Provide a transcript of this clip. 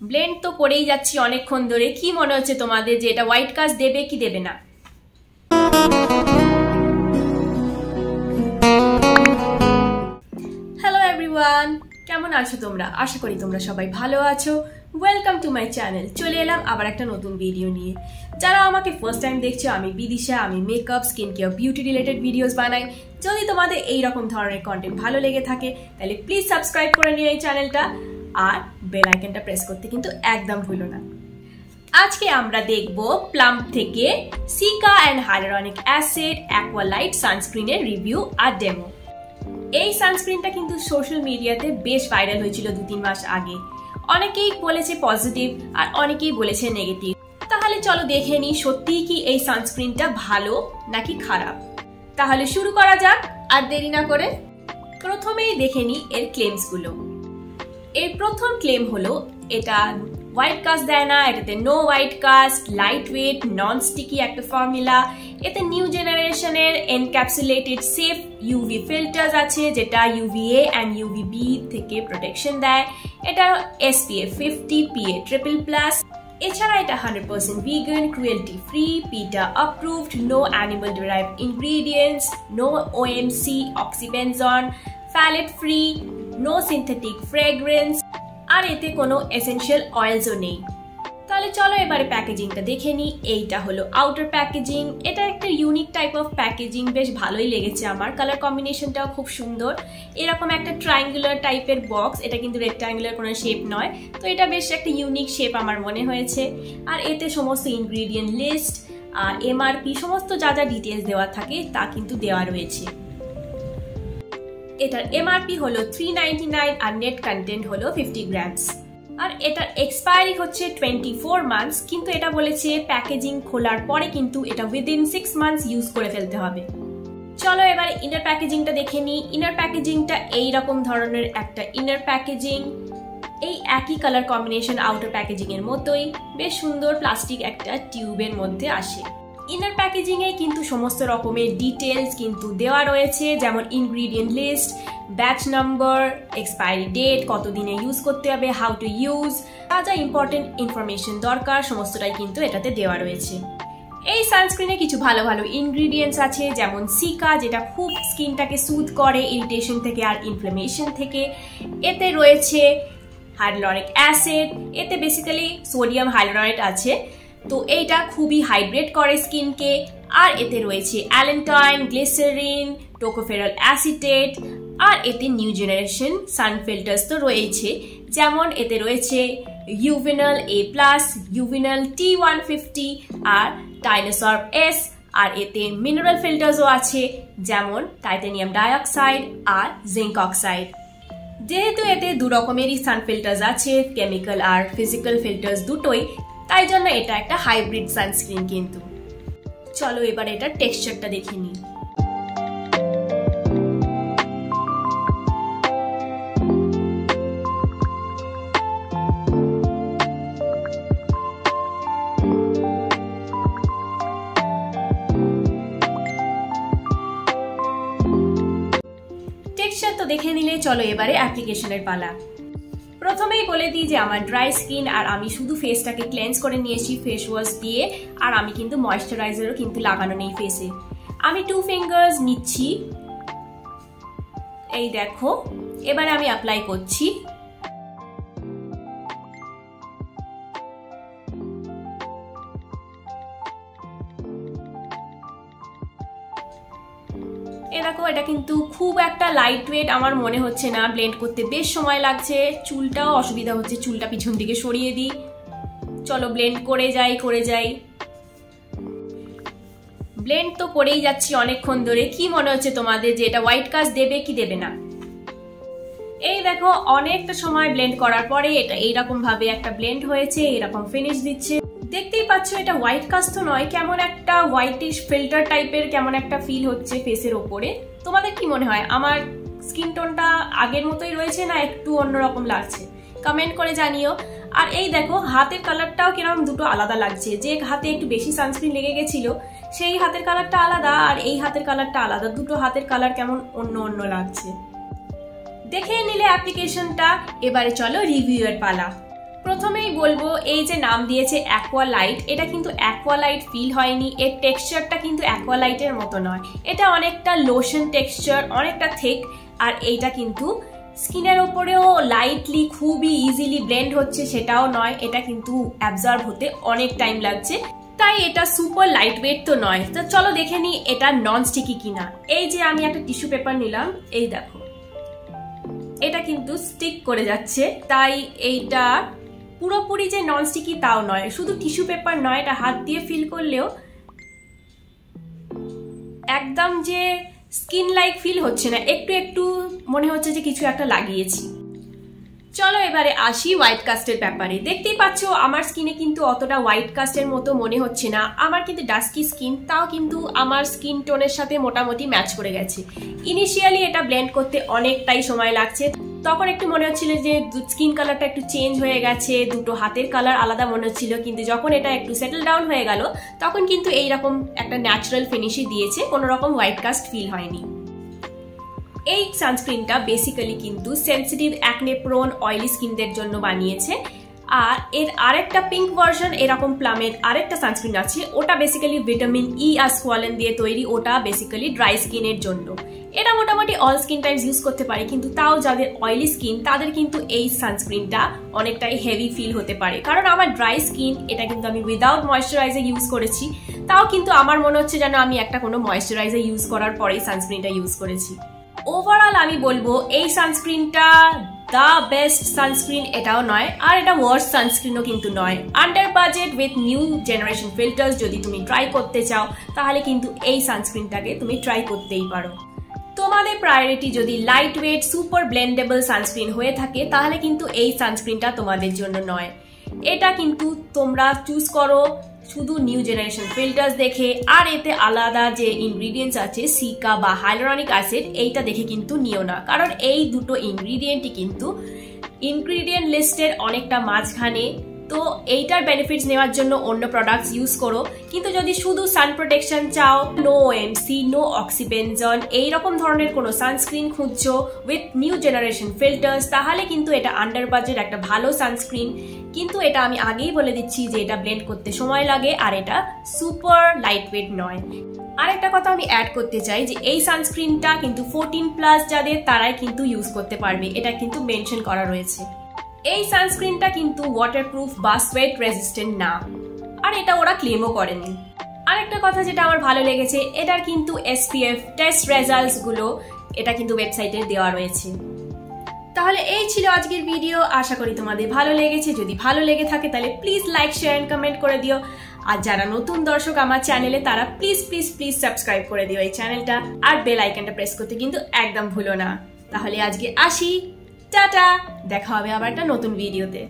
Blend তো করেই যাচ্ছি অনেকক্ষণ ধরে। কি মনে হচ্ছে তোমাদের যে এটা হোয়াইট কাস্ট দেবে কি দেবে না? হ্যালো এভরিওয়ান, কেমন আছো তোমরা? আশা করি তোমরা সবাই ভালো আছো। Welcome to my channel. চলে এলাম আবার একটা নতুন ভিডিও নিয়ে। যারা আমাকে ফার্স্ট টাইম দেখছো, আমি বিদিশা। আমি makeup, skin care, beauty related videos বানাই। যদি তোমাদের এইরকম ধরনের কন্টেন্ট ভালো লেগে থাকে তাহলে প্লিজ সাবস্ক্রাইব করে নিও এই চ্যানেলটা, আর বেল আইকনটা প্রেস করতে কিন্তু একদম ভুলো না। আজকে আমরা দেখব প্লাম্প থেকে cica and hyaluronic acid aqualite সানস্ক্রিনের রিভিউ আর ডেমো। এই সানস্ক্রিনটা কিন্তু সোশ্যাল মিডিয়াতে বেশ ভাইরাল হয়েছিল 2-3 মাস আগে। অনেকেই বলেছে পজিটিভ আর অনেকেই বলেছে নেগেটিভ। তাহলে চলো দেখে নিই সত্যিই কি এই সানস্ক্রিনটা ভালো নাকি খারাপ। তাহলে শুরু করা যাক আর দেরি না করে। প্রথমেই দেখে নিই এর ক্লেমসগুলো। এর প্রথম ক্লেম হলো এটা হোয়াইট কাস্ট দেয় না, এটাতে no white cast, light weight, non sticky একটা ফর্মুলা। এতে নিউ জেনারেশনের এনক্যাপসুলেটেড সেফ ইউভি ফিল্টার্স আছে, যেটা UVA অ্যান্ড UVB থেকে প্রোটেকশন দেয়। এটা SPF 50 PA+++। এছাড়া এটা 100% vegan, cruelty free, PETA approved, no animal derived ingredients, no OMC, oxybenzone, phthalate free, no synthetic fragrance, আর এতে কোনো এসেনশিয়াল অয়েলসও নেই। তাহলে চলো এবারে প্যাকেজিংটা দেখে নিই। এইটা হলো আউটার প্যাকেজিং। এটা একটা ইউনিক টাইপ অফ প্যাকেজিং, বেশ ভালোই লেগেছে আমার। কালার কম্বিনেশনটাও খুব সুন্দর। এরকম একটা ট্রায়াঙ্গুলার টাইপের বক্স, এটা কিন্তু রেক্ট্যাঙ্গুলার কোনো শেপ নয়। তো এটা বেশ একটা ইউনিক শেপ আমার মনে হয়েছে। আর এতে সমস্ত ইনগ্রিডিয়েন্ট লিস্ট আর MRP সমস্ত যা যা ডিটেলস দেওয়া থাকে তা কিন্তু দেওয়া রয়েছে। এটার MRP হলো 399 আর নেট কন্টেন্ট হলো 50 গ্রামস। আর এটার এক্সপায়ারি হচ্ছে 24 মান্থস, কিন্তু এটা বলেছে প্যাকেজিং খোলার পরে কিন্তু এটা উইদিন 6 মান্থস ইউজ করে ফেলতে হবে। চলো এবার ইনার প্যাকেজিংটা দেখে নিই। ইনার প্যাকেজিংটা এইরকম ধরনের একটা ইনার প্যাকেজিং। এই একই কালার কম্বিনেশন আউটার প্যাকেজিং এর মতোই, বেশ সুন্দর প্লাস্টিক একটা টিউবের মধ্যে আসে। ইনার প্যাকেজিং এ কিন্তু সমস্ত রকমের ডিটেলস কিন্তু দেওয়া রয়েছে, যেমন ingredient list, batch number, expiry date, কতদিনে ইউজ করতে হবে, হাউ টু ইউজ, যা যা ইম্পর্টেন্ট ইনফরমেশন দরকার সমস্তটাই কিন্তু এটাতে দেওয়া রয়েছে। এই সানস্ক্রিনে কিছু ভালো ভালো ইনগ্রিডিয়েন্টস আছে, যেমন সিকা, যেটা খুব স্কিনটাকে সুথ করে ইরিটেশন থেকে আর ইনফ্লামেশন থেকে। এতে রয়েছে হাইয়ালুরনিক অ্যাসিড, এতে বেসিক্যালি সোডিয়াম হাইয়ালুরোনেট আছে, তো এইটা খুবই হাইড্রেট করে স্কিনকে। আর এতে রয়েছে অ্যালেন্টাইন, গ্লিসারিন, টোকোফেরল অ্যাসিটেট, আর এতে নিউ জেনারেশন সান ফিল্টার্স তো রয়েছে, যেমন এতে রয়েছে ইউভিনাল A+, ইউভিনাল T150 আর টাইনোসর্ব S। আর এতে মিনারেল ফিল্টার্সও আছে, যেমন টাইটানিয়াম ডাইঅক্সাইড আর জিঙ্ক অক্সাইড। যেহেতু এতে দু রকমেরই সান ফিল্টার্স আছে, কেমিক্যাল আর ফিজিক্যাল ফিল্টার্স দুটোই, তাই জন্য এটা একটা হাইব্রিড সানস্ক্রিন কিন্তু। চলো এবার এটার টেক্সচারটা দেখে নিই। টেক্সচার তো দেখে নিলে, চলো এবারে অ্যাপ্লিকেশনের পালা। প্রথমেই বলে দিই যে আমার ড্রাই স্কিন, আর আমি শুধু ফেসটাকে ক্লেন্স করে নিয়েছি ফেস ওয়াশ দিয়ে, আর আমি কিন্তু ময়েশ্চারাইজারও কিন্তু লাগানো নেই ফেসে। আমি 2 ফিঙ্গার্স নিচ্ছি, এই দেখো। এবারে আমি অ্যাপ্লাই করছি। দেখো এটা কিন্তু খুব একটা লাইট ওয়েট আমার মনে হচ্ছে না, ব্লেন্ড করতে বেশ সময় লাগছে, চুলটাও অসুবিধা হচ্ছে, চুলটা পিছন দিকে সরিয়ে দিই। চলো ব্লেন্ড করে যাই। ব্লেন্ড তো করেই যাচ্ছি অনেকক্ষণ ধরে। কি মনে হচ্ছে তোমাদের যে এটা হোয়াইট কাস্ট দেবে কি দেবে না? এই দেখো অনেকটা সময় ব্লেন্ড করার পরে এটা এইরকম ভাবে একটা ব্লেন্ড হয়েছে, এরকম ফিনিশ দিচ্ছে। দেখতেই পাচ্ছ এটা হোয়াইট কাস্ট তো নয়, কেমন একটা হোয়াইটিশ ফিল্টার টাইপের কেমন একটা ফিল হচ্ছে ফেসের ওপরে। তোমাদের কি মনে হয় আমার স্কিন টোনটা আগের মতোই রয়েছে না একটু অন্যরকম লাগছে? কমেন্ট করে জানিও। আর এই দেখো হাতের কালারটাও কিরকম দুটো আলাদা লাগছে, যে হাতে একটু বেশি সানস্ক্রিন লেগে গেছিল সেই হাতের কালারটা আলাদা আর এই হাতের কালারটা আলাদা, দুটো হাতের কালার কেমন অন্য অন্য লাগছে। দেখে নিলে অ্যাপ্লিকেশনটা, এবারে চলো রিভিউ এর পালা। প্রথমেই বলবো এই যে নাম দিয়েছে অ্যাকোয়ালাইট, এটা কিন্তু অ্যাকোয়ালাইট ফিল হয়নি। এর টেক্সচারটা কিন্তু অ্যাকোয়ালাইটের মতো নয়, এটা অনেকটা লোশন টেক্সচার, অনেকটা থিক। আর এইটা কিন্তু স্কিনের ওপরেও লাইটলি খুবই ইজিলি ব্লেন্ড হচ্ছে সেটাও নয়, এটা কিন্তু অ্যাবজর্ব হতে অনেক টাইম লাগছে, তাই এটা সুপার লাইট ওয়েট তো নয়। তো চলো দেখে নিই এটা নন স্টিকি কিনা। এই যে আমি একটা টিস্যু পেপার নিলাম, এই দেখো এটা কিন্তু স্টিক করে যাচ্ছে, তাই এইটা পুরোপুরি যে নন স্টিকি তাও নয়, শুধু টিস্যু পেপার নয়, এটা হাত দিয়ে ফিল করলেও একদম যে স্কিন লাইক ফিল হচ্ছে না, একটু একটু মনে হচ্ছে যে কিছু একটা লাগিয়েছি। চলো এবারে আসি হোয়াইট কাস্টের ব্যাপারে। দেখতেই পাচ্ছ আমার স্কিনে কিন্তু অতটা হোয়াইট কাস্টের মতো মনে হচ্ছে না, আমার কিন্তু ডাস্কি স্কিন, তাও কিন্তু আমার স্কিন টোনের সাথে মোটামুটি ম্যাচ করে গেছে। ইনিশিয়ালি এটা ব্লেন্ড করতে অনেকটাই সময় লাগছে, তখন একটু মনে হচ্ছিল যে স্কিন কালারটা একটু চেঞ্জ হয়ে গেছে, দুটো হাতের কালার আলাদা মনে হচ্ছিল, কিন্তু যখন এটা একটু সেটেল ডাউন হয়ে গেল তখন কিন্তু এইরকম একটা ন্যাচারাল ফিনিশই দিয়েছে, কোনো রকম হোয়াইট কাস্ট ফিল হয়নি। এই সানস্ক্রিনটা বেসিক্যালি কিন্তু সেনসিটিভ অ্যাকনে প্রোন অয়েলি স্কিনদের জন্য বানিয়েছে। আর এর আরেকটা পিঙ্ক ভার্সন এরকম প্লামের আরেকটা সানস্ক্রিন আছে, ওটা বেসিক্যালি ভিটামিন ই আর স্কোয়ালেন দিয়ে তৈরি, ওটা বেসিক্যালি ড্রাই স্কিনের জন্য। এটা মোটামুটি অল স্কিন টাইপস ইউজ করতে পারে, কিন্তু তাও যাদের অয়েলি স্কিন তাদের কিন্তু এই সানস্ক্রিনটা অনেকটাই হেভি ফিল হতে পারে। কারণ আমার ড্রাই স্কিন, এটা কিন্তু আমি উইদাউট ময়েশ্চারাইজার ইউজ করেছি, তাও কিন্তু আমার মনে হচ্ছে যেন আমি একটা কোনো ময়েশ্চারাইজার ইউজ করার পরেই সানস্ক্রিনটা ইউজ করেছি। ওভারঅল আমি বলবো এই সানস্ক্রিনটা দ্য বেস্ট সানস্ক্রিন এটাও নয়, আর এটা ওয়ার্স্ট সানস্ক্রিনও কিন্তু নয়। Under budget with new generation filters যদি তুমি ট্রাই করতে চাও তাহলে কিন্তু এই সানস্ক্রিনটাকে তুমি ট্রাই করতেই পারো। তোমাদের প্রায়োরিটি যদি লাইট ওয়েট সুপার ব্লেন্ডেবল সানস্ক্রিন হয়ে থাকে তাহলে কিন্তু এই সানস্ক্রিনটা তোমাদের জন্য নয়। এটা কিন্তু তোমরা চুজ করো শুধু নিউ জেনারেশন ফিল্টার্স দেখে, আর এতে আলাদা যে ইনগ্রিডিয়েন্টস আছে সিকা বা হাইলোরনিক অ্যাসিড এইটা দেখে কিন্তু নিও না, কারণ এই দুটো ইনগ্রিডিয়েন্টই কিন্তু ইনগ্রিডিয়েন্ট লিস্টের অনেকটা মাঝখানে। তো এইটার বেনিফিটস নেওয়ার জন্য অন্য প্রোডাক্টস ইউজ করো, কিন্তু যদি শুধু সান প্রোটেকশন চাও, নো এমসি, নো অক্সিবেনজন এইরকম ধরনের কোনো সানস্ক্রিন খুঁজছো উইথ নিউ জেনারেশন ফিল্টার্স, তাহলে কিন্তু এটা আন্ডার বাজেট একটা ভালো সানস্ক্রিন। কিন্তু এটা আমি আগেই বলে দিচ্ছি যে এটা ব্লেন্ড করতে সময় লাগে, আর এটা সুপার লাইট ওয়েট নয়। আরেকটা কথা আমি অ্যাড করতে চাই যে এই সানস্ক্রিনটা কিন্তু 14+ যাদের তারাই কিন্তু ইউজ করতে পারবে, এটা কিন্তু মেনশন করা রয়েছে। এই সানস্ক্রিনটা কিন্তু ওয়াটারপ্রুফ বা সোয়েট রেজিস্ট্যান্ট না, আর এটা ওরা ক্লেমও করেনি। আরেকটা কথা যেটা আমার ভালো লেগেছে, এটার কিন্তু SPF টেস্ট রেজাল্টস গুলো এটা কিন্তু ওয়েবসাইটে দেওয়া রয়েছে। তাহলে এই ছিল আজকের ভিডিও, আশা করি তোমাদের ভালো লেগেছে। যদি ভালো লেগে থাকে তাহলে please like, share and comment করে দিও। আর যারা নতুন দর্শক আমার চ্যানেলে তারা প্লিজ প্লিজ প্লিজ সাবস্ক্রাইব করে দিও এই চ্যানেলটা, আর বেল আইকনটা প্রেস করতে কিন্তু একদম ভুলো না। তাহলে আজকে আসি, টাটা, দেখা হবে আবার একটা নতুন ভিডিওতে।